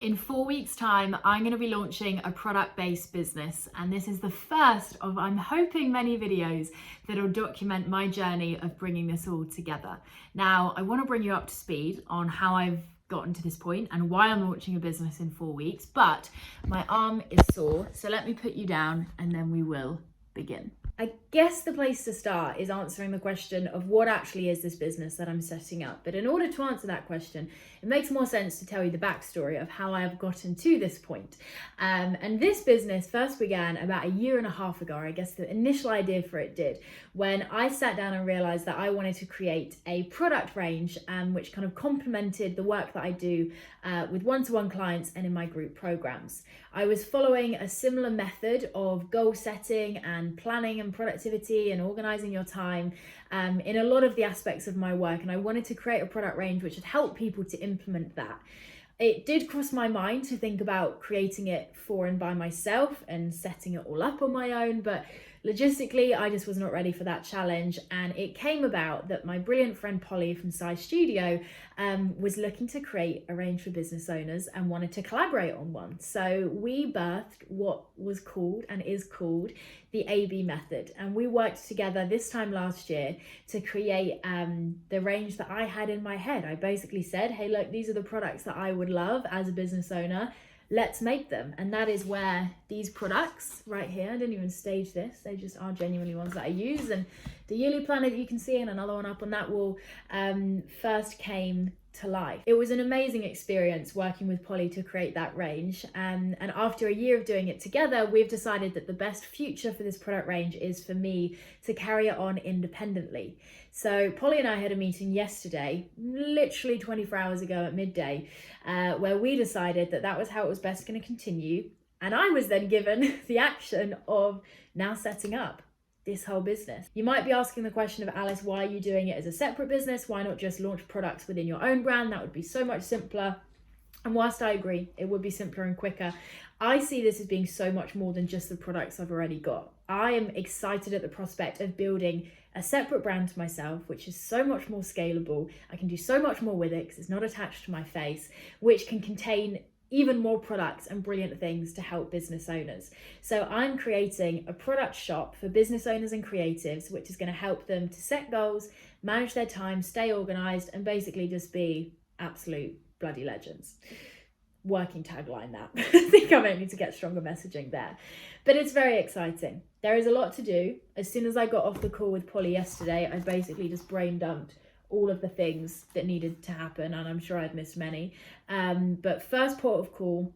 In 4 weeks' time, I'm going to be launching a product-based business, and this is the first of, I'm hoping, many videos that will document my journey of bringing this all together. Now, I want to bring you up to speed on how I've gotten to this point and why I'm launching a business in 4 weeks, but my arm is sore, so let me put you down and then we will begin. I guess the place to start is answering the question of what actually is this business that I'm setting up. But in order to answer that question, it makes more sense to tell you the backstory of how I have gotten to this point. And this business first began about 1.5 years ago. I guess the initial idea for it did, when I sat down and realized that I wanted to create a product range which kind of complemented the work that I do with one-to-one clients and in my group programs. I was following a similar method of goal setting and planning and productivity and organizing your time in a lot of the aspects of my work, and I wanted to create a product range which would help people to implement that. It did cross my mind to think about creating it for and by myself and setting it all up on my own, but logistically I just was not ready for that challenge, and it came about that my brilliant friend Polly from Size Studio was looking to create a range for business owners and wanted to collaborate on one. So we birthed what was called and is called the AB method, and we worked together this time last year to create the range that I had in my head. I basically said, hey look, these are the products that I would love as a business owner, let's make them. And that is where these products right here, I didn't even stage this, they just are genuinely ones that I use, and the yearly planner that you can see and another one up on that wall first came to life. It was an amazing experience working with Polly to create that range, and after 1 year of doing it together, we've decided that the best future for this product range is for me to carry it on independently. So Polly and I had a meeting yesterday, literally 24 hours ago at midday, where we decided that that was how it was best going to continue, and I was then given the action of now setting up this whole business. You might be asking the question of, Alice, why are you doing it as a separate business? Why not just launch products within your own brand? That would be so much simpler. And whilst I agree, it would be simpler and quicker, I see this as being so much more than just the products I've already got. I am excited at the prospect of building a separate brand to myself, which is so much more scalable. I can do so much more with it because it's not attached to my face, which can contain even more products and brilliant things to help business owners. So I'm creating a product shop for business owners and creatives, which is going to help them to set goals, manage their time, stay organized, and basically just be absolute bloody legends. Working tagline that. I think I might need to get stronger messaging there. But it's very exciting. There is a lot to do. As soon as I got off the call with Polly yesterday, I basically just brain dumped all of the things that needed to happen, and I'm sure I've missed many. But first port of call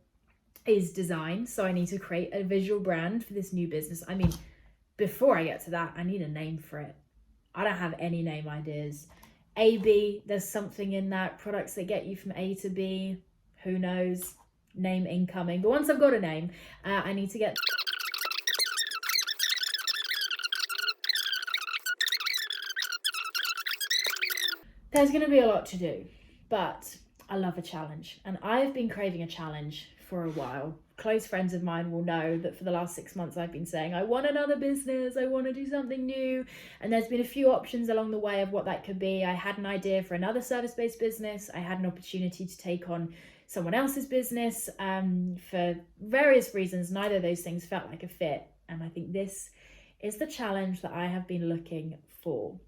is design. So I need to create a visual brand for this new business. I mean, before I get to that, I need a name for it. I don't have any name ideas. AB, there's something in that, products that get you from A to B, who knows, name incoming. But once I've got a name, I need to get There's going to be a lot to do, but I love a challenge, and I've been craving a challenge for a while. Close friends of mine will know that for the last 6 months I've been saying, I want another business, I want to do something new, and there's been a few options along the way of what that could be. I had an idea for another service-based business. I had an opportunity to take on someone else's business. For various reasons, neither of those things felt like a fit, and I think this is the challenge that I have been looking for.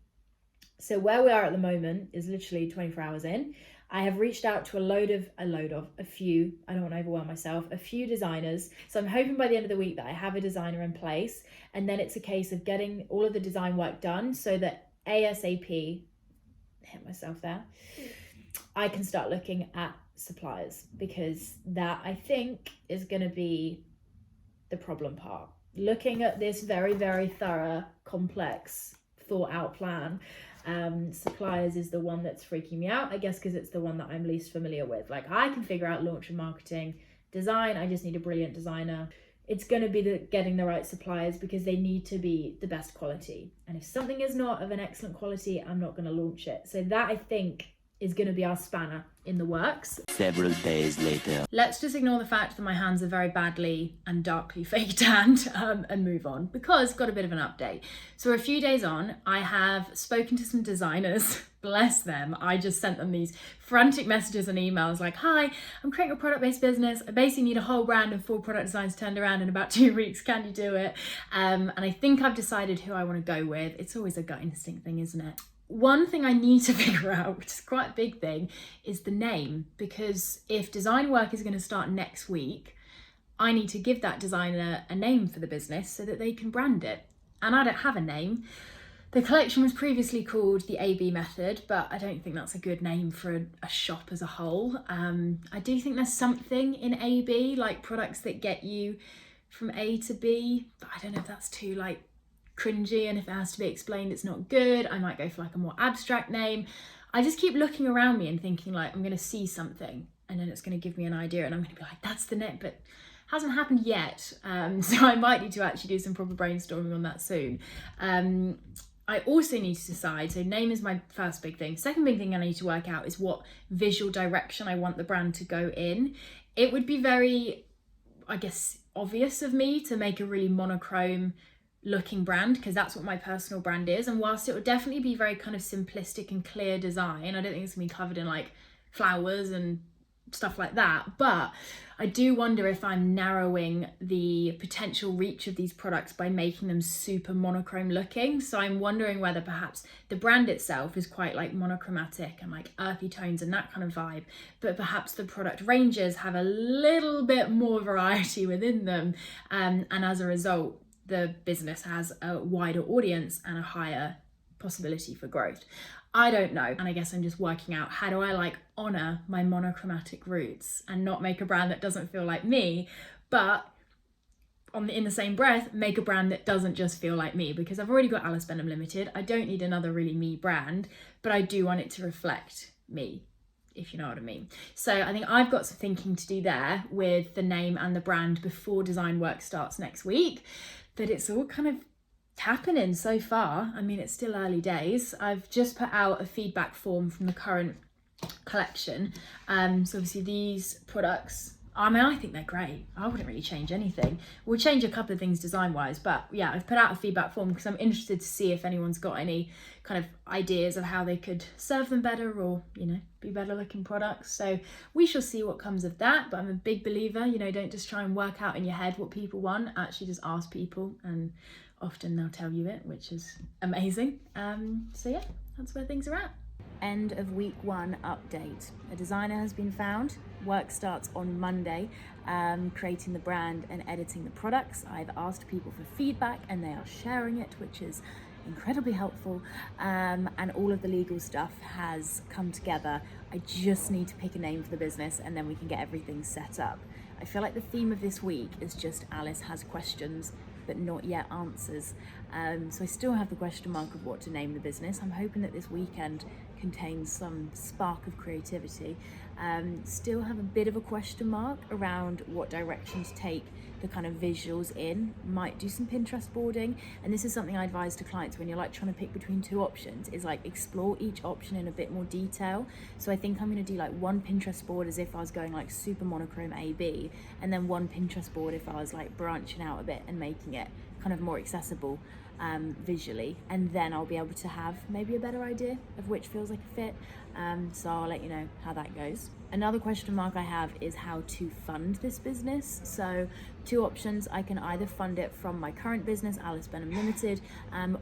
So where we are at the moment is literally 24 hours in. I have reached out to a few, I don't want to overwhelm myself, a few designers. So I'm hoping by the end of the week that I have a designer in place, and then it's a case of getting all of the design work done so that ASAP, hit myself there, I can start looking at suppliers, because that I think is going to be the problem part. Looking at this very, very thorough, complex, thought out plan, suppliers is the one that's freaking me out, I guess, because it's the one that I'm least familiar with. Like, I can figure out launch and marketing. Design, I just need a brilliant designer. It's going to be getting the right suppliers, because they need to be the best quality, and if something is not of an excellent quality, I'm not going to launch it. So that, I think, is going to be our spanner in the works. Several days later. Let's just ignore the fact that my hands are very badly and darkly fake tanned and move on, because I've got a bit of an update. So a few days on, I have spoken to some designers, bless them, I just sent them these frantic messages and emails like, hi, I'm creating a product-based business. I basically need a whole brand and 4 product designs turned around in about 2 weeks. Can you do it? And I think I've decided who I want to go with. It's always a gut instinct thing, isn't it? One thing I need to figure out, which is quite a big thing, is the name, because if design work is going to start next week, I need to give that designer a name for the business so that they can brand it. And I don't have a name. The collection was previously called the AB method, but I don't think that's a good name for a shop as a whole. I do think there's something in AB, like products that get you from A to B, but I don't know if that's too like cringy, and if it has to be explained it's not good. I might go for like a more abstract name. I just keep looking around me and thinking like I'm going to see something and then it's going to give me an idea and I'm going to be like, that's the name, but hasn't happened yet. So I might need to actually do some proper brainstorming on that soon. I also need to decide, so name is my first big thing. Second big thing I need to work out is what visual direction I want the brand to go in. It would be very, I guess, obvious of me to make a really monochrome looking brand, because that's what my personal brand is. And whilst it would definitely be very kind of simplistic and clear design, I don't think it's gonna be covered in like flowers and stuff like that, but I do wonder if I'm narrowing the potential reach of these products by making them super monochrome looking. So I'm wondering whether perhaps the brand itself is quite like monochromatic and like earthy tones and that kind of vibe, but perhaps the product ranges have a little bit more variety within them, and as a result the business has a wider audience and a higher possibility for growth. I don't know, and I guess I'm just working out how do I like honor my monochromatic roots and not make a brand that doesn't feel like me, but in the same breath make a brand that doesn't just feel like me, because I've already got Alice Benham Limited. I don't need another really me brand, but I do want it to reflect me, if you know what I mean. So I think I've got some thinking to do there with the name and the brand before design work starts next week, but it's all kind of happening so far. I mean, it's still early days. I've just put out a feedback form from the current collection. So obviously these products, I mean, I think they're great. I wouldn't really change anything. We'll change a couple of things design wise, but yeah, I've put out a feedback form because I'm interested to see if anyone's got any kind of ideas of how they could serve them better or, you know, be better looking products. So we shall see what comes of that. But I'm a big believer, you know, don't just try and work out in your head what people want, actually just ask people, and often they'll tell you it, which is amazing. So yeah, that's where things are at. End of week 1 update. A designer has been found. Work starts on Monday, creating the brand and editing the products. I've asked people for feedback and they are sharing it, which is incredibly helpful. And all of the legal stuff has come together. I just need to pick a name for the business and then we can get everything set up. I feel like the theme of this week is just Alice has questions but not yet answers. So I still have the question mark of what to name the business. I'm hoping that this weekend contains some spark of creativity. Still have a bit of a question mark around what direction to take the kind of visuals in. Might do some Pinterest boarding, and this is something I advise to clients when you're like trying to pick between 2 options, is like explore each option in a bit more detail. So I think I'm going to do like one Pinterest board as if I was going like super monochrome AB, and then one Pinterest board if I was like branching out a bit and making it kind of more accessible visually, and then I'll be able to have maybe a better idea of which feels like a fit. So I'll let you know how that goes. Another question mark I have is how to fund this business. So 2 options: I can either fund it from my current business, Alice Benham Limited,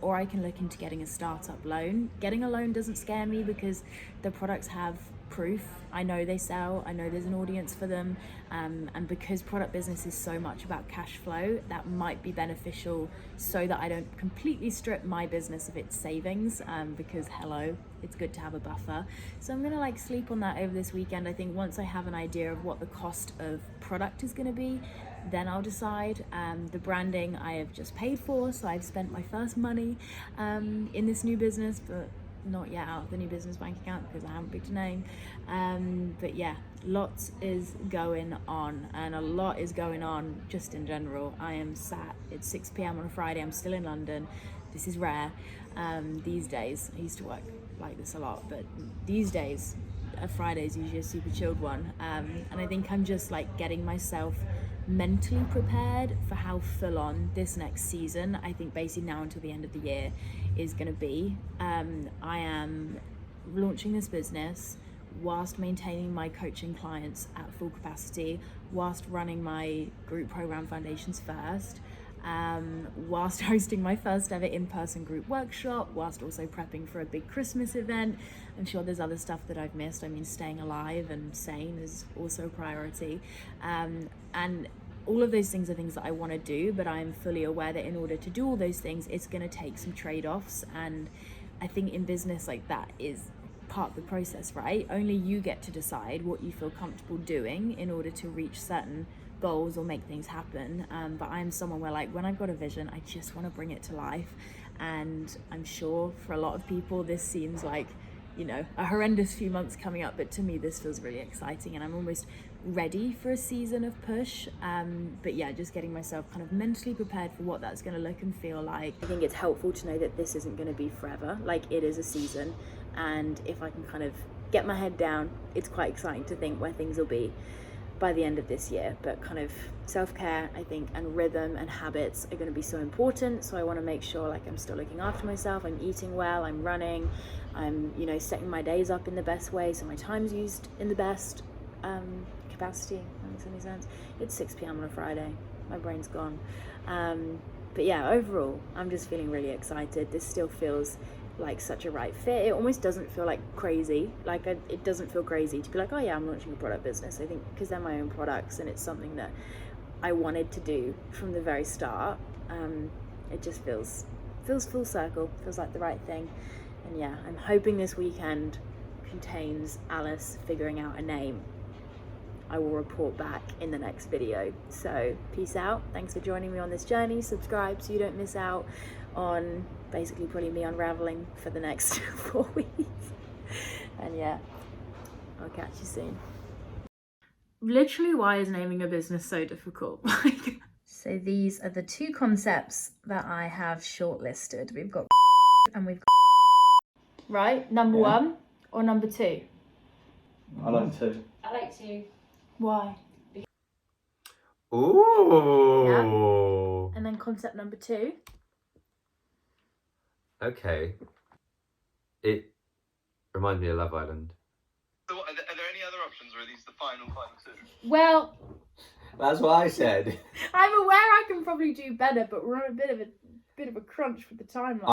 or I can look into getting a startup loan. Getting a loan doesn't scare me because the products have proof. I know they sell, I know there's an audience for them, and because product business is so much about cash flow, that might be beneficial so that I don't completely strip my business of its savings, because hello, it's good to have a buffer. So I'm gonna like sleep on that over this weekend. I think once I have an idea of what the cost of product is gonna be, then I'll decide. The branding I have just paid for, so I've spent my first money in this new business, but not yet out of the new business bank account because I haven't picked a name. But yeah, lots is going on, and a lot is going on just in general. I am sat, it's 6 p.m. on a Friday, I'm still in London. This is rare these days. I used to work like this a lot, but these days a Friday is usually a super chilled one, and I think I'm just like getting myself mentally prepared for how full on this next season, I think basically now until the end of the year, is going to be. I am launching this business whilst maintaining my coaching clients at full capacity, whilst running my group program Foundations First, whilst hosting my first ever in-person group workshop, whilst also prepping for a big Christmas event. I'm sure there's other stuff that I've missed. I mean, staying alive and sane is also a priority. And all of those things are things that I want to do, but I'm fully aware that in order to do all those things, it's going to take some trade-offs. And I think in business, like, that is part of the process, right? Only you get to decide what you feel comfortable doing in order to reach certain goals or make things happen. But I'm someone where, like, when I've got a vision, I just want to bring it to life. And I'm sure for a lot of people, this seems like, you know, a horrendous few months coming up, but to me this feels really exciting, and I'm almost ready for a season of push. But yeah, just getting myself kind of mentally prepared for what that's going to look and feel like. I think it's helpful to know that this isn't going to be forever. Like, it is a season, and if I can kind of get my head down, it's quite exciting to think where things will be by the end of this year. But kind of self-care, I think, and rhythm and habits are going to be so important. So I want to make sure, like, I'm still looking after myself, I'm eating well, I'm running, I'm, you know, setting my days up in the best way so my time's used in the best capacity. That makes any sense. It's 6 p.m. on a Friday, my brain's gone. But yeah, overall I'm just feeling really excited. This still feels like such a right fit. It almost doesn't feel like crazy. Like, it doesn't feel crazy to be like, oh yeah, I'm launching a product business. I think because they're my own products and it's something that I wanted to do from the very start. It just feels full circle, feels like the right thing. And yeah, I'm hoping this weekend contains Alice figuring out a name. I will report back in the next video. So peace out. Thanks for joining me on this journey. Subscribe so you don't miss out on basically probably me unraveling for the next 4 weeks. And yeah, I'll catch you soon. Literally, why is naming a business so difficult? So these are the two concepts that I have shortlisted. We've got and we've got, right? Number one or number two? I like two. I like to. Why? Ooh. Yeah. And then concept number two. Okay. It reminds me of Love Island. So are there any other options, or are these the final two? Well, That's what I said. I'm aware I can probably do better, but we're on a bit of a crunch with the timeline.